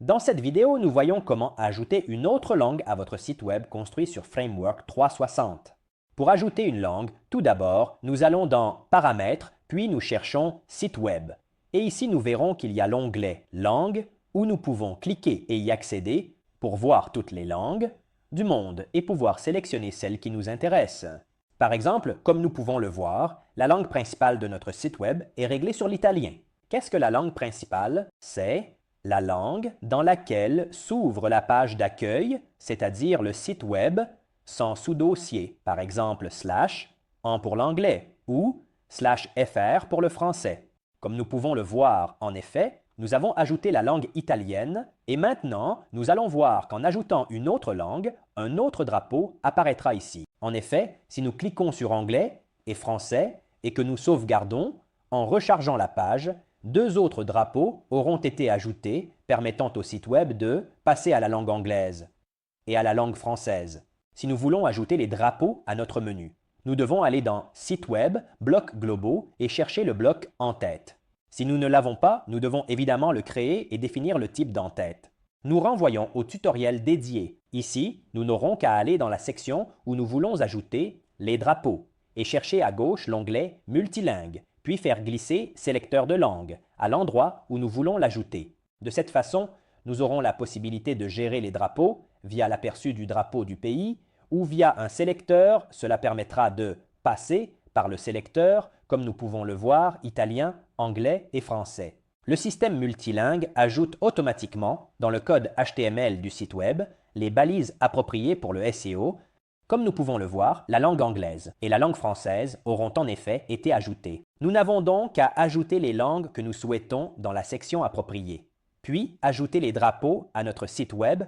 Dans cette vidéo, nous voyons comment ajouter une autre langue à votre site web construit sur Framework 360. Pour ajouter une langue, tout d'abord, nous allons dans Paramètres, puis nous cherchons Site web. Et ici, nous verrons qu'il y a l'onglet Langue, où nous pouvons cliquer et y accéder pour voir toutes les langues du monde et pouvoir sélectionner celle qui nous intéresse. Par exemple, comme nous pouvons le voir, la langue principale de notre site web est réglée sur l'italien. Qu'est-ce que la langue principale? C'est la langue dans laquelle s'ouvre la page d'accueil, c'est-à-dire le site web, sans sous-dossier, par exemple /, pour l'anglais, ou /fr pour le français. Comme nous pouvons le voir, en effet, nous avons ajouté la langue italienne et maintenant, nous allons voir qu'en ajoutant une autre langue, un autre drapeau apparaîtra ici. En effet, si nous cliquons sur Anglais et Français et que nous sauvegardons, en rechargeant la page, deux autres drapeaux auront été ajoutés permettant au site web de passer à la langue anglaise et à la langue française. Si nous voulons ajouter les drapeaux à notre menu, nous devons aller dans Site web, blocs globaux et chercher le bloc En-tête. Si nous ne l'avons pas, nous devons évidemment le créer et définir le type d'en-tête. Nous renvoyons au tutoriel dédié. Ici, nous n'aurons qu'à aller dans la section où nous voulons ajouter les drapeaux et chercher à gauche l'onglet Multilingue, puis faire glisser Sélecteur de langue à l'endroit où nous voulons l'ajouter. De cette façon, nous aurons la possibilité de gérer les drapeaux via l'aperçu du drapeau du pays ou via un sélecteur. Cela permettra de passer par le sélecteur, comme nous pouvons le voir, italien, anglais et français. Le système multilingue ajoute automatiquement, dans le code HTML du site web, les balises appropriées pour le SEO. Comme nous pouvons le voir, la langue anglaise et la langue française auront en effet été ajoutées. Nous n'avons donc qu'à ajouter les langues que nous souhaitons dans la section appropriée, puis ajouter les drapeaux à notre site web.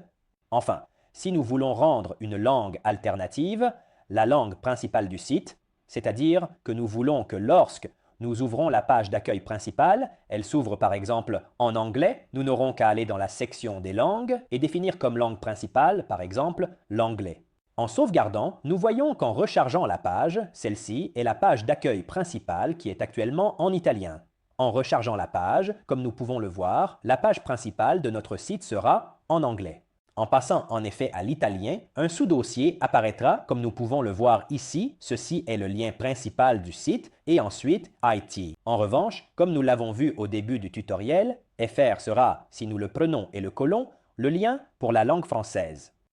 Enfin, si nous voulons rendre une langue alternative, la langue principale du site, c'est-à-dire que nous voulons que lorsque nous ouvrons la page d'accueil principale, elle s'ouvre par exemple en anglais, nous n'aurons qu'à aller dans la section des langues et définir comme langue principale, par exemple, l'anglais. En sauvegardant, nous voyons qu'en rechargeant la page, celle-ci est la page d'accueil principale qui est actuellement en italien. En rechargeant la page, comme nous pouvons le voir, la page principale de notre site sera en anglais. En passant en effet à l'italien, un sous-dossier apparaîtra comme nous pouvons le voir ici. Ceci est le lien principal du site et ensuite IT. En revanche, comme nous l'avons vu au début du tutoriel, FR sera, si nous le prenons et le collons, le lien pour la langue française.